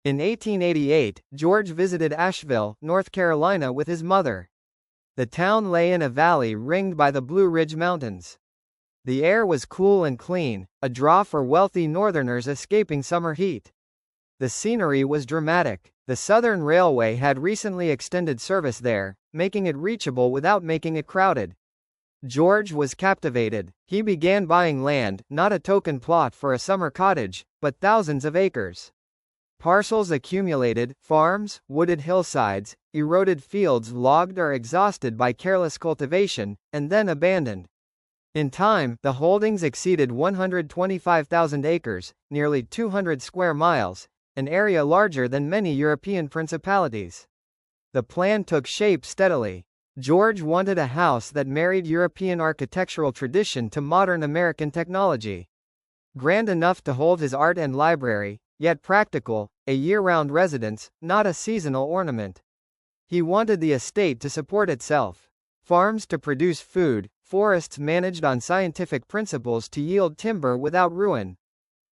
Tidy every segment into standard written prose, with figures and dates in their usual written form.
In 1888, George visited Asheville, North Carolina with his mother. The town lay in a valley ringed by the Blue Ridge Mountains. The air was cool and clean, a draw for wealthy Northerners escaping summer heat. The scenery was dramatic. The Southern Railway had recently extended service there, making it reachable without making it crowded. George was captivated. He began buying land, not a token plot for a summer cottage, but thousands of acres. Parcels accumulated, farms, wooded hillsides, eroded fields logged or exhausted by careless cultivation, and then abandoned. In time, the holdings exceeded 125,000 acres, nearly 200 square miles, an area larger than many European principalities. The plan took shape steadily. George wanted a house that married European architectural tradition to modern American technology. Grand enough to hold his art and library, yet practical, a year-round residence, not a seasonal ornament. He wanted the estate to support itself. Farms to produce food, forests managed on scientific principles to yield timber without ruin.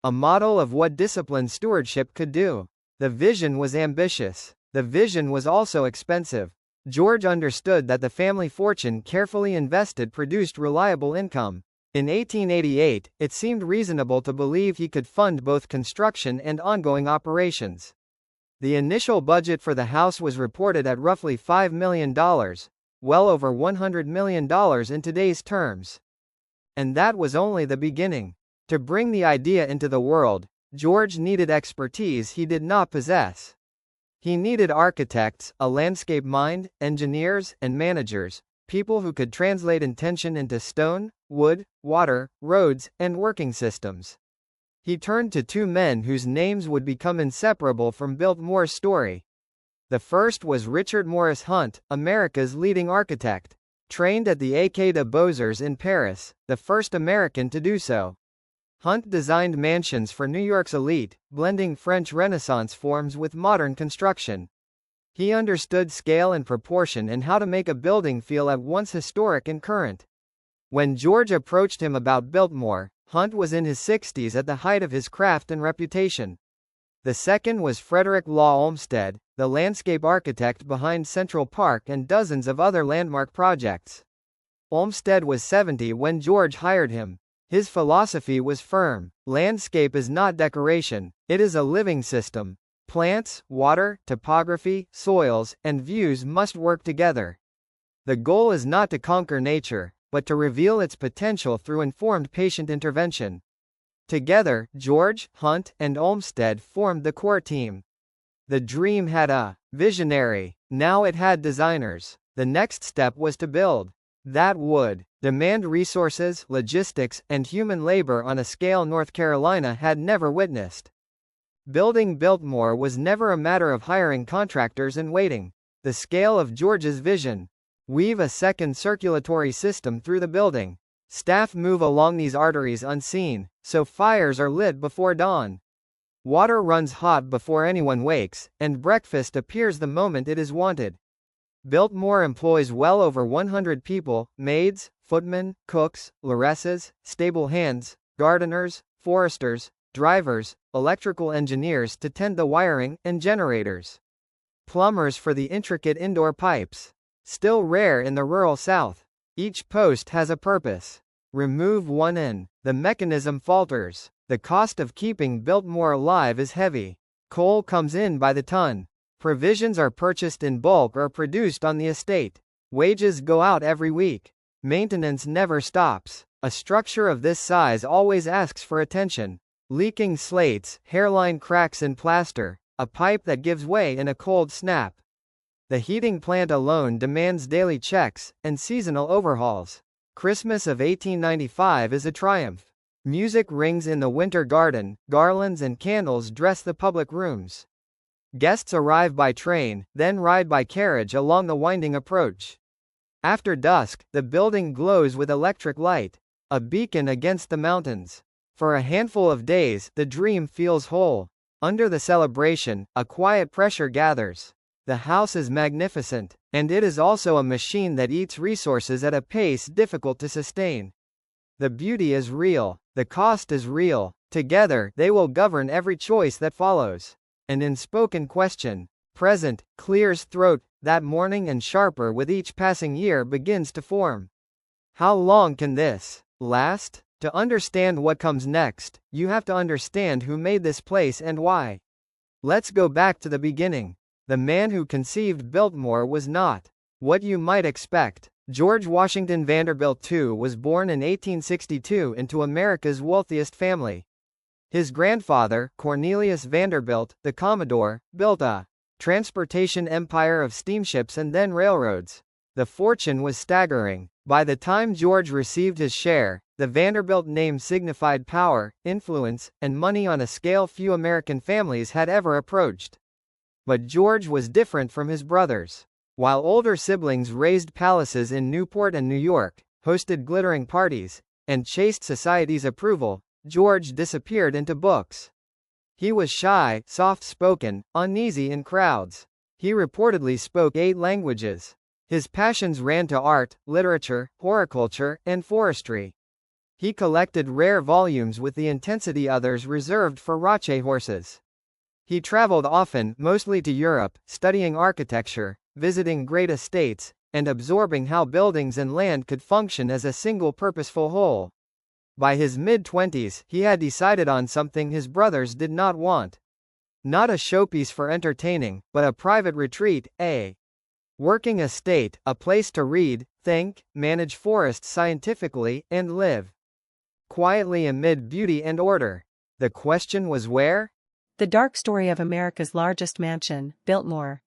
A model of what disciplined stewardship could do. The vision was ambitious. The vision was also expensive. George understood that the family fortune carefully invested produced reliable income. In 1888, it seemed reasonable to believe he could fund both construction and ongoing operations. The initial budget for the house was reported at roughly $5 million, well over $100 million in today's terms. And that was only the beginning. To bring the idea into the world, George needed expertise he did not possess. He needed architects, a landscape mind, engineers, and managers, people who could translate intention into stone, wood, water, roads, and working systems. He turned to two men whose names would become inseparable from Biltmore's story. The first was Richard Morris Hunt, America's leading architect. Trained at the École de Beaux-Arts in Paris, the first American to do so. Hunt designed mansions for New York's elite, blending French Renaissance forms with modern construction. He understood scale and proportion and how to make a building feel at once historic and current. When George approached him about Biltmore, Hunt was in his 60s at the height of his craft and reputation. The second was Frederick Law Olmsted, the landscape architect behind Central Park and dozens of other landmark projects. Olmsted was 70 when George hired him. His philosophy was firm. Landscape is not decoration, it is a living system. Plants, water, topography, soils, and views must work together. The goal is not to conquer nature, but to reveal its potential through informed patient intervention. Together, George, Hunt, and Olmsted formed the core team. The dream had a visionary. Now it had designers. The next step was to build. That would demand resources, logistics, and human labor on a scale North Carolina had never witnessed. Building Biltmore was never a matter of hiring contractors and waiting. The scale of George's vision: weave a second circulatory system through the building. Staff move along these arteries unseen, so fires are lit before dawn. Water runs hot before anyone wakes, and breakfast appears the moment it is wanted. Biltmore employs well over 100 people: maids, footmen, cooks, laresses, stable hands, gardeners, foresters, drivers, electrical engineers to tend the wiring, and generators. Plumbers for the intricate indoor pipes. Still rare in the rural South. Each post has a purpose. Remove one end, the mechanism falters. The cost of keeping Biltmore alive is heavy. Coal comes in by the ton. Provisions are purchased in bulk or produced on the estate. Wages go out every week. Maintenance never stops. A structure of this size always asks for attention. Leaking slates, hairline cracks in plaster, a pipe that gives way in a cold snap. The heating plant alone demands daily checks, and seasonal overhauls. Christmas of 1895 is a triumph. Music rings in the winter garden, garlands and candles dress the public rooms. Guests arrive by train, then ride by carriage along the winding approach. After dusk, the building glows with electric light, a beacon against the mountains. For a handful of days, the dream feels whole. Under the celebration, a quiet pressure gathers. The house is magnificent, and it is also a machine that eats resources at a pace difficult to sustain. The beauty is real, the cost is real. Together, they will govern every choice that follows. An unspoken question, present, clears throat, that morning and sharper with each passing year begins to form. How long can this last? To understand what comes next, you have to understand who made this place and why. Let's go back to the beginning. The man who conceived Biltmore was not what you might expect. George Washington Vanderbilt II was born in 1862 into America's wealthiest family. His grandfather, Cornelius Vanderbilt, the Commodore, built a transportation empire of steamships and then railroads. The fortune was staggering. By the time George received his share, the Vanderbilt name signified power, influence, and money on a scale few American families had ever approached. But George was different from his brothers. While older siblings raised palaces in Newport and New York, hosted glittering parties, and chased society's approval, George disappeared into books. He was shy, soft-spoken, uneasy in crowds. He reportedly spoke 8 languages. His passions ran to art, literature, horticulture, and forestry. He collected rare volumes with the intensity others reserved for rache horses. He traveled often, mostly to Europe, studying architecture, visiting great estates, and absorbing how buildings and land could function as a single purposeful whole. By his mid-20s, he had decided on something his brothers did not want. Not a showpiece for entertaining, but a private retreat, a working estate, a place to read, think, manage forests scientifically, and live quietly amid beauty and order. The question was where? The dark story of America's largest mansion, Biltmore.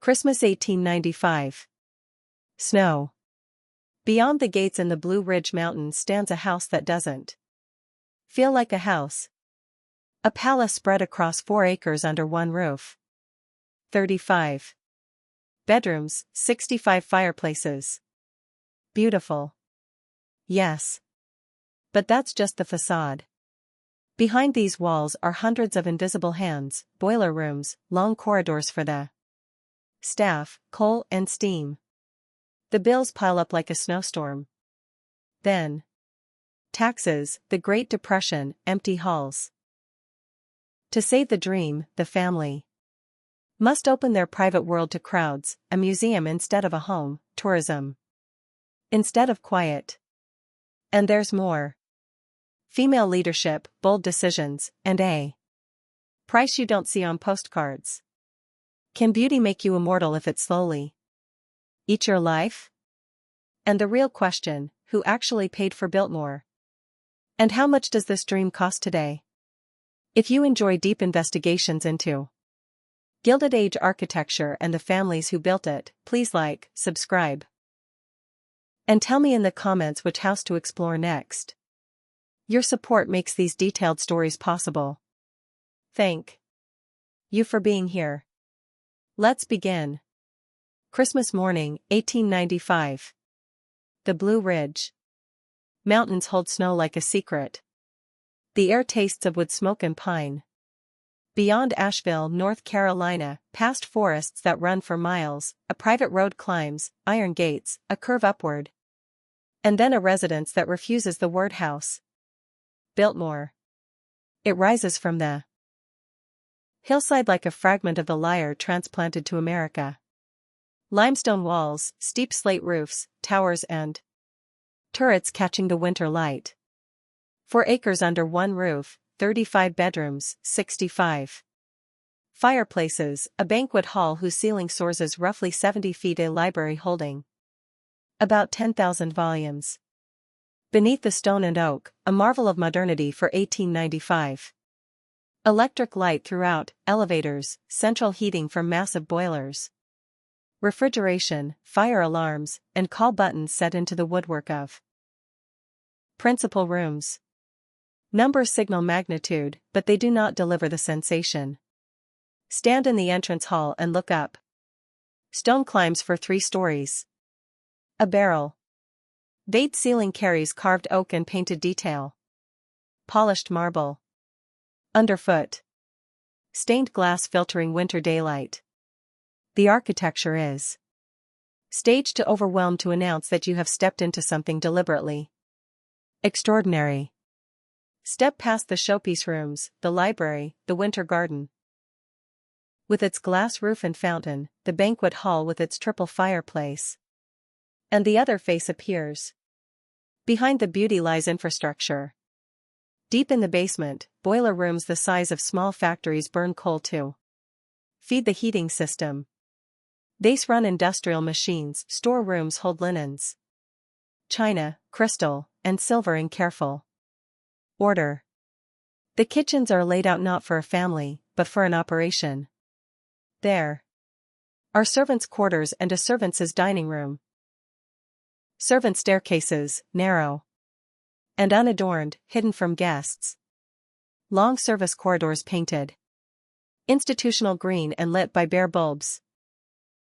Christmas 1895. Snow. Beyond the gates in the Blue Ridge Mountains stands a house that doesn't feel like a house. A palace spread across 4 acres under one roof. 35 bedrooms, 65 fireplaces. Beautiful. Yes. But that's just the facade. Behind these walls are hundreds of invisible hands, boiler rooms, long corridors for the staff, coal and steam. The bills pile up like a snowstorm. Then taxes, the Great Depression, empty halls. To save the dream, the family must open their private world to crowds, a museum instead of a home, tourism instead of quiet. And there's more. Female leadership, bold decisions, and a price you don't see on postcards. Can beauty make you immortal if it slowly eats your life? And the real question, who actually paid for Biltmore? And how much does this dream cost today? If you enjoy deep investigations into Gilded Age architecture and the families who built it, please like, subscribe, and tell me in the comments which house to explore next. Your support makes these detailed stories possible. Thank you for being here. Let's begin. Christmas morning, 1895. The Blue Ridge Mountains hold snow like a secret. The air tastes of wood smoke and pine. Beyond Asheville, North Carolina, past forests that run for miles, a private road climbs, iron gates, a curve upward. And then a residence that refuses the word house. Biltmore. It rises from the hillside like a fragment of the lyre transplanted to America. Limestone walls, steep slate roofs, towers and turrets catching the winter light. 4 acres under one roof, 35 bedrooms, 65 fireplaces, a banquet hall whose ceiling soars as roughly 70 feet, a library holding about 10,000 volumes. Beneath the stone and oak, a marvel of modernity for 1895. Electric light throughout, elevators, central heating from massive boilers. Refrigeration, fire alarms, and call buttons set into the woodwork of principal rooms. Numbers signal magnitude, but they do not deliver the sensation. Stand in the entrance hall and look up. Stone climbs for 3 stories. A barrel. Vade ceiling carries carved oak and painted detail. Polished marble. Underfoot. Stained glass filtering winter daylight. The architecture is staged to overwhelm, to announce that you have stepped into something deliberately extraordinary. Step past the showpiece rooms, the library, the winter garden. With its glass roof and fountain, the banquet hall with its triple fireplace. And the other face appears. Behind the beauty lies infrastructure. Deep in the basement, boiler rooms the size of small factories burn coal to feed the heating system. Base run industrial machines, storerooms hold linens, china, crystal, and silver in careful order. The kitchens are laid out not for a family, but for an operation. There are servants' quarters and a servants' dining room. Servant staircases, narrow and unadorned, hidden from guests. Long service corridors painted institutional green and lit by bare bulbs.